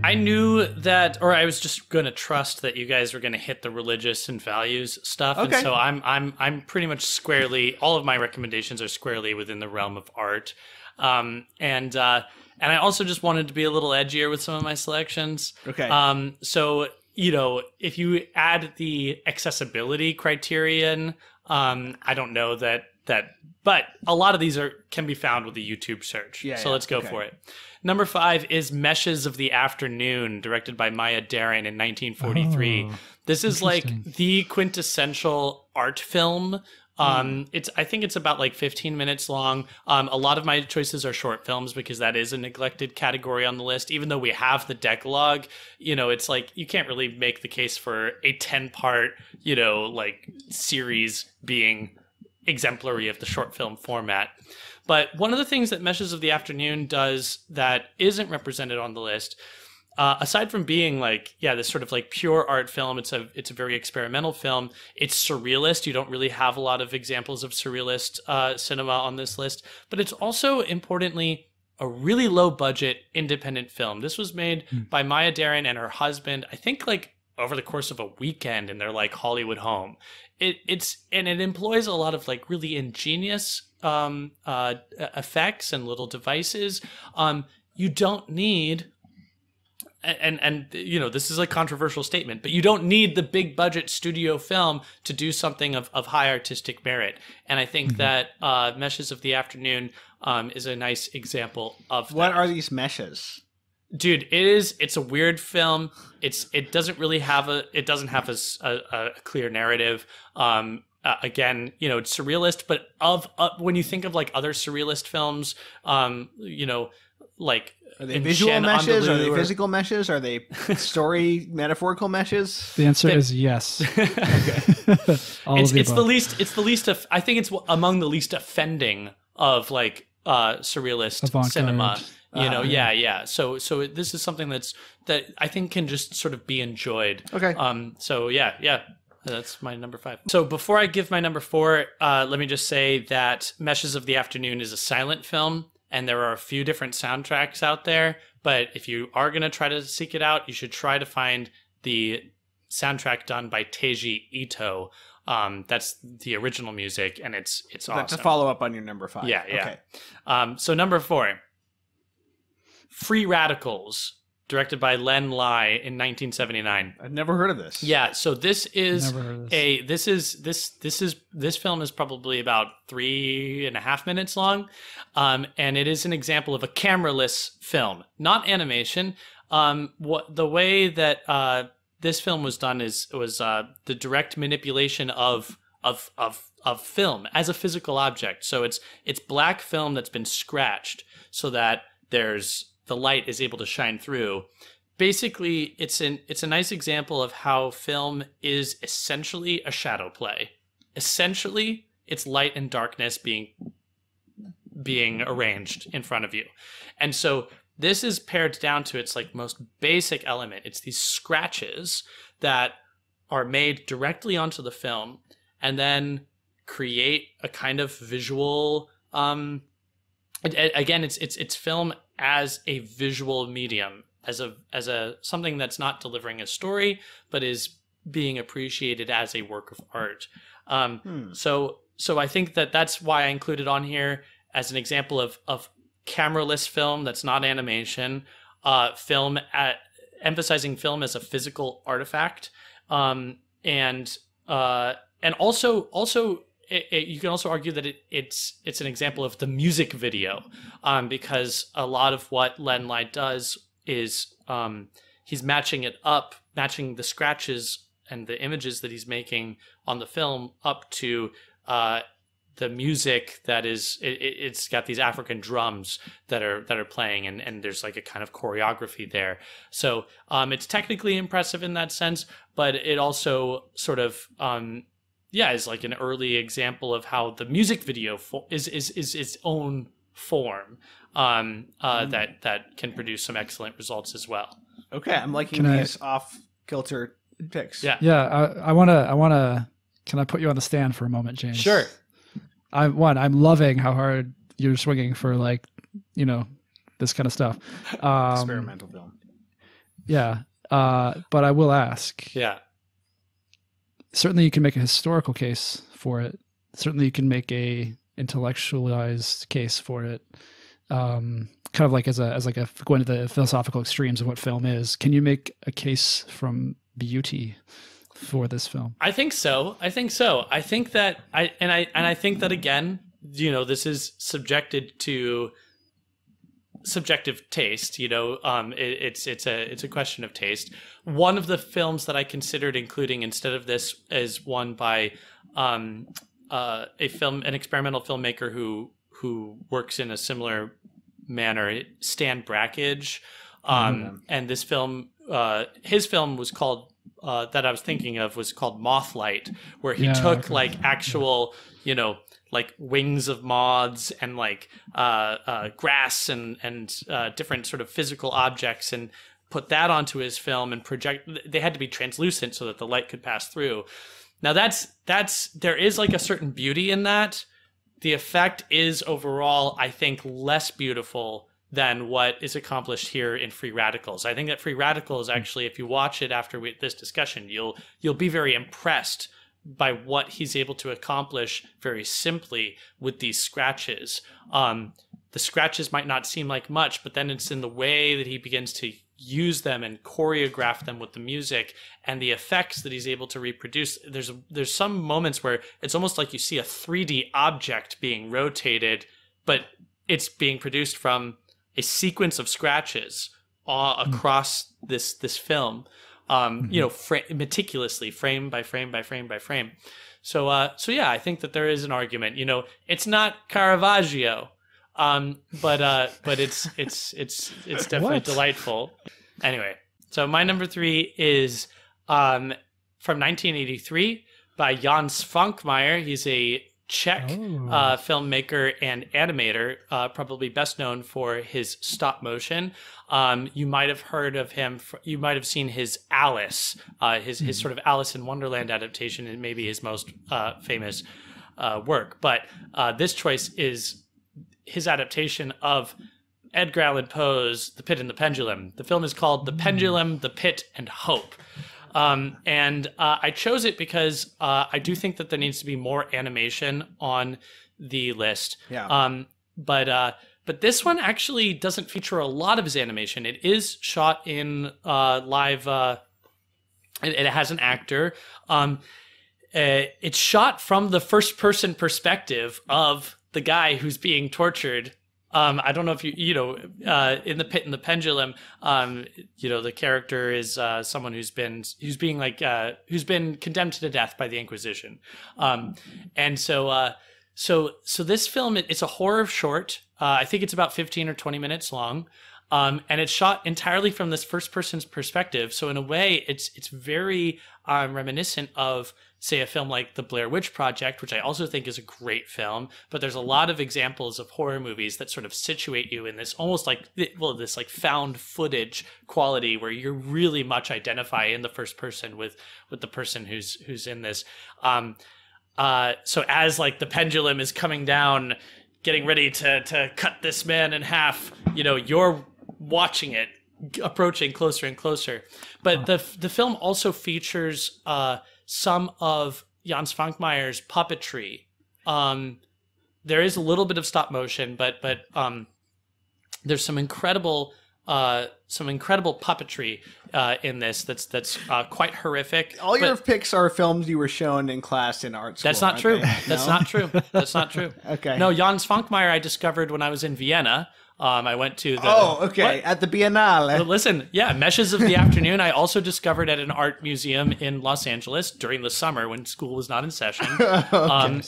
I knew that, or I was just going to trust that you guys were going to hit the religious and values stuff. Okay. And so I'm pretty much squarely, all of my recommendations are squarely within the realm of art. And I also just wanted to be a little edgier with some of my selections. Okay. So, you know, if you add the accessibility criterion, I don't know that, but a lot of these can be found with a YouTube search. So let's go for it. Number 5 is Meshes of the Afternoon, directed by Maya Deren in 1943. Oh, this is like the quintessential art film. I think it's about like 15 minutes long. A lot of my choices are short films because that is a neglected category on the list. Even though we have the Decalogue, you know, it's like you can't really make the case for a 10-part, you know, like series being exemplary of the short film format. But one of the things that Meshes of the Afternoon does that isn't represented on the list, aside from being like, yeah, this sort of like pure art film, it's a very experimental film. It's surrealist. You don't really have a lot of examples of surrealist cinema on this list. But it's also, importantly, a really low budget independent film. This was made by Maya Deren and her husband, I think like over the course of a weekend in their like Hollywood home. It employs a lot of like really ingenious effects and little devices. You don't need, and you know, this is a controversial statement, but you don't need the big budget studio film to do something of high artistic merit. And I think that Meshes of the Afternoon is a example example of that. What are these meshes? Dude, it's a weird film. It doesn't have a clear narrative. Again, you know, it's surrealist, but when you think of like other surrealist films, you know, like are they visual meshes? Are they physical meshes? Are they story metaphorical meshes? The answer is yes. It's the least. I think it's among the least offending of like surrealist Avant-garde cinema. You know, yeah. So this is something that I think can just sort of be enjoyed. Okay. So yeah. That's my number 5. So before I give my number 4, let me just say that Meshes of the Afternoon is a silent film, and there are a few different soundtracks out there. But if you are going to try to seek it out, you should try to find the soundtrack done by Teiji Ito. That's the original music, and it's awesome. That's a follow up on your number 5. Yeah. Okay. So number 4, Free Radicals, directed by Len Lai in 1979. I've never heard of this. Yeah, so this is this. this film is probably about 3.5 minutes long, and it is an example of a cameraless film, not animation. The way that this film was done was the direct manipulation of film as a physical object. So it's black film that's been scratched so that the light is able to shine through. Basically, it's a nice example of how film is essentially a shadow play. Essentially, it's light and darkness being arranged in front of you. And so this is pared down to its like most basic element. It's these scratches that are made directly onto the film and then create a kind of visual again, it's film as a visual medium, as a something that's not delivering a story, but is being appreciated as a work of art. So I think that's why I included on here as an example of cameraless film that's not animation, emphasizing film as a physical artifact, and also. You can also argue that it's an example of the music video, because a lot of what Len Lai does is he's matching the scratches and the images that he's making on the film up to the music that it's got these African drums that are playing, and there's like a kind of choreography there. So it's technically impressive in that sense, but it also sort of is like an early example of how the music video is its own form that can produce some excellent results as well. Okay, I'm liking these off-kilter picks. Yeah. I wanna. Can I put you on the stand for a moment, James? Sure. I'm loving how hard you're swinging for, like, you know, this kind of stuff. Experimental film. Yeah. But I will ask. Yeah. Certainly you can make a historical case for it. Certainly you can make a intellectualized case for it. Kind of like as like a going to the philosophical extremes of what film is. Can you make a case from beauty for this film? I think so. I think that I think that again, this is subjected to subjective taste. It's a question of taste. One of the films that I considered including instead of this is one by an experimental filmmaker who works in a similar manner, Stan Brakhage. And this film, his film was called that I was thinking of was called Mothlight, where he took like actual, like wings of moths and like grass and different sort of physical objects and put that onto his film and project. They had to be translucent so that the light could pass through. Now there is like a certain beauty in that. The effect is overall, I think, less beautiful than what is accomplished here in Free Radicals. I think that Free Radicals actually, if you watch it after this discussion, you'll be very impressed by what he's able to accomplish very simply with these scratches. The scratches might not seem like much, but then it's in the way that he begins to use them and choreograph them with the music and the effects that he's able to reproduce. There's some moments where it's almost like you see a 3D object being rotated, but it's being produced from a sequence of scratches across this film, meticulously, frame by frame by frame by frame. So yeah, I think that there is an argument. It's not Caravaggio, but it's definitely delightful. Anyway, so my number 3 is from 1983 by Jan Svankmajer. He's a Czech filmmaker and animator, probably best known for his stop motion. You might have heard of him. You might have seen his Alice, his sort of Alice in Wonderland adaptation, and maybe his most famous work. But this choice is his adaptation of Edgar Allan Poe's The Pit and the Pendulum. The film is called The Pendulum, the Pit, and Hope. And I chose it because I do think that there needs to be more animation on the list. Yeah. But this one actually doesn't feature a lot of his animation. It is shot in live. It has an actor. It's shot from the first-person perspective of the guy who's being tortured. I don't know if in The Pit and the Pendulum, the character is someone who's been condemned to death by the Inquisition, and so this film it's a horror short. I think it's about 15 or 20 minutes long, and it's shot entirely from this first person's perspective. So in a way, it's very reminiscent of, say, a film like The Blair Witch Project, which I also think is a great film, but there's a lot of examples of horror movies that sort of situate you in this almost like, this like found footage quality where you're really much identify in the first person with the person who's in this. So as like the pendulum is coming down, getting ready to cut this man in half, you're watching it approaching closer and closer. But the film also features some of Jan Svankmajer's puppetry. There is a little bit of stop motion, but there's some incredible puppetry in this that's quite horrific. All your picks are films you were shown in class in art school. That's not true. That's not true. That's not true. Okay. No, Jan Svankmajer I discovered when I was in Vienna. I went to the... Oh, okay. What? At the Biennale. Listen, yeah, Meshes of the Afternoon I also discovered at an art museum in Los Angeles during the summer when school was not in session. Okay.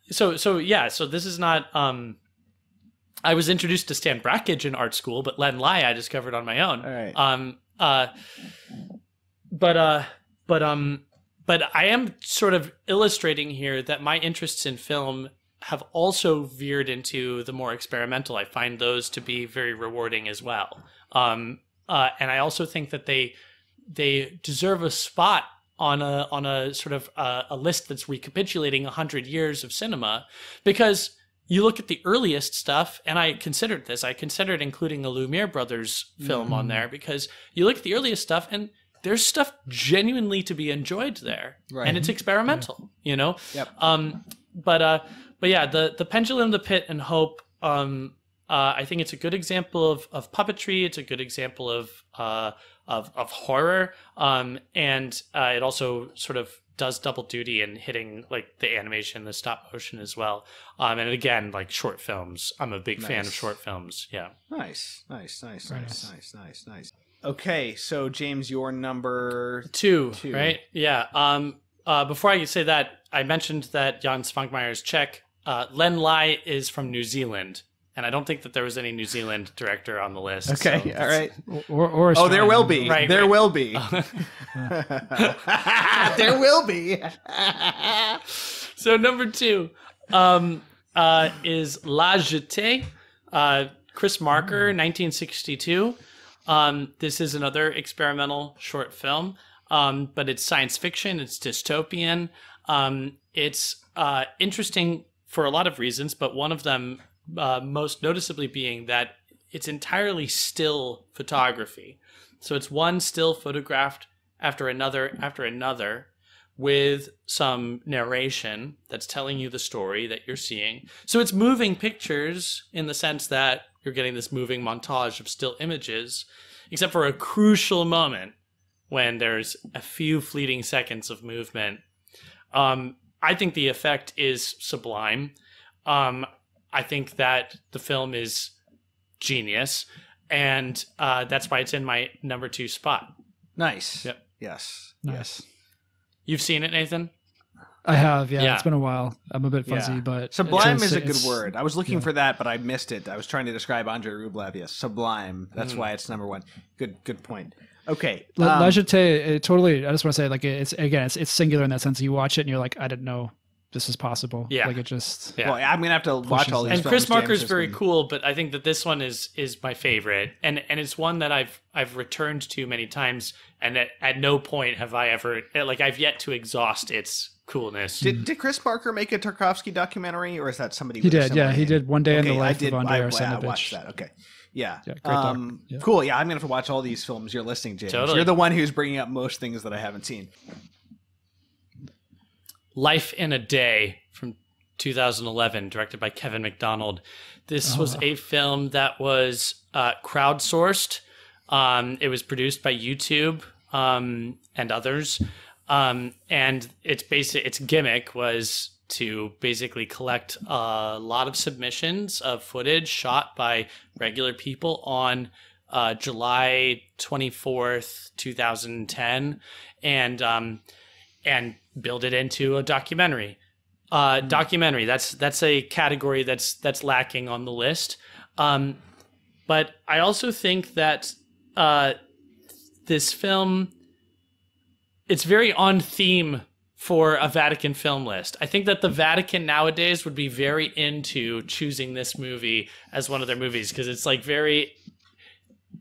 So this is not... I was introduced to Stan Brakhage in art school, but Len Lai I discovered on my own. All right. But I am sort of illustrating here that my interests in film have also veered into the more experimental. I find those to be very rewarding as well. And I also think that they deserve a spot on a sort of a list that's recapitulating 100 years of cinema, because you look at the earliest stuff, and I considered this. I considered including the Lumiere brothers film on there, because you look at the earliest stuff, and there's stuff genuinely to be enjoyed there, and it's experimental, you know. Yep. But yeah, the Pendulum, the Pit, and Hope. I think it's a good example of puppetry. It's a good example of horror, and it also sort of does double duty in hitting like the animation, the stop motion as well. And again, like short films. I'm a big fan of short films. Yeah. Nice. Okay, so James, your number two, right? Yeah. Before I say that, I mentioned that Jan Svankmajer is Czech. Len Lai is from New Zealand, and I don't think that there was any New Zealand director on the list. Okay, so all right. Or there will be. Right, there right. will be. There will be. So number two is La Jetée, Chris Marker, 1962. This is another experimental short film, but it's science fiction. It's dystopian. It's interesting for a lot of reasons, but one of them most noticeably being that it's entirely still photography. So it's one still photographed after another with some narration that's telling you the story that you're seeing. So it's moving pictures in the sense that you're getting this moving montage of still images, except for a crucial moment when there's a few fleeting seconds of movement. I think the effect is sublime. I think that the film is genius, and that's why it's in my number 2 spot. Nice. Yep. Yes. Nice. You've seen it, Nathan? I have, yeah. Yeah. It's been a while. I'm a bit fuzzy, Yeah. but Sublime it's- is a good it's- word. I was looking for that, but I missed it. I was trying to describe Andrei Rublev. Yes, sublime. That's why it's number 1. Good point. Okay. La Jetée, totally. I just want to say, like, it's singular in that sense. You watch it and you're like, I didn't know this is possible. Yeah. Like, it just. Yeah. Well, I'm gonna have to watch all these. And films. Chris Marker's James very has been- cool, but I think that this one is my favorite, and it's one that I've returned to many times, and at no point have I ever I've yet to exhaust its coolness. Did Chris Marker make a Tarkovsky documentary, or is that somebody? He with a did, similar yeah. He name? did One Day in the Okay, Life of Andrei I Arsenovich. watched that. Okay. Yeah. Yeah, great doc. Yeah. Cool. Yeah, I'm gonna have to watch all these films you're listing, James. Totally. You're the one who's bringing up most things that I haven't seen. Life in a Day from 2011, directed by Kevin MacDonald. This was a film that was crowdsourced. It was produced by YouTube and others. And its gimmick was to basically collect a lot of submissions of footage shot by regular people on July 24th, 2010, and build it into a documentary. Documentary. That's a category that's lacking on the list. But I also think that this film, it's very on theme for a Vatican film list. I think that the Vatican nowadays would be very into choosing this movie as one of their movies, because it's like very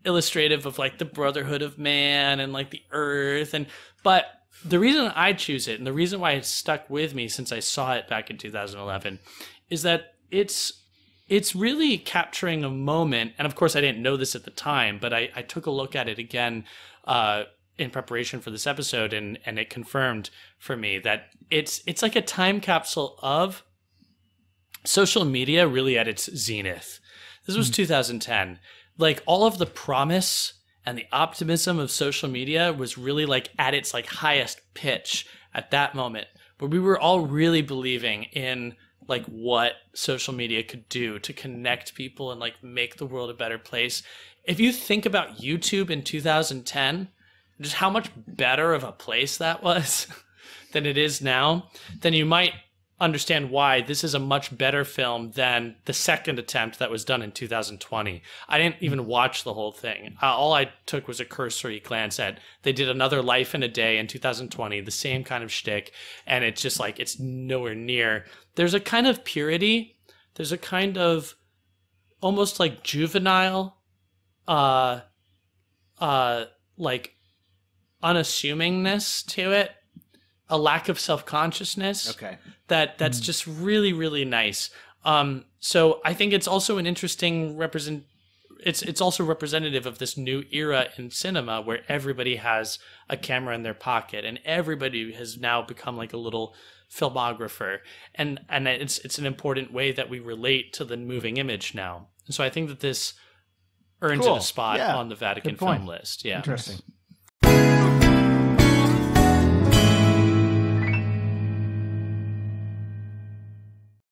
illustrative of like the brotherhood of man and like the earth. But the reason I choose it, and the reason why it's stuck with me since I saw it back in 2011, is that it's really capturing a moment. And of course, I didn't know this at the time, but I took a look at it again in preparation for this episode, and it confirmed for me that it's like a time capsule of social media really at its zenith. This was 2010. Like, all of the promise and the optimism of social media was really like at its like highest pitch at that moment, where we were all really believing in like what social media could do to connect people and like make the world a better place. If you think about YouTube in 2010, just how much better of a place that was than it is now, then you might understand why this is a much better film than the second attempt that was done in 2020. I didn't even watch the whole thing. All I took was a cursory glance at, they did another Life in a Day in 2020, the same kind of shtick, and it's just like, it's nowhere near. There's a kind of purity, there's a kind of almost like juvenile, like unassumingness to it, a lack of self-consciousness. Okay. That's just really, really nice. So I think it's also an interesting It's also representative of this new era in cinema where everybody has a camera in their pocket and everybody has now become like a little filmographer, and it's an important way that we relate to the moving image now. And so I think that this earns it a spot on the Vatican Film List. Yeah. Interesting.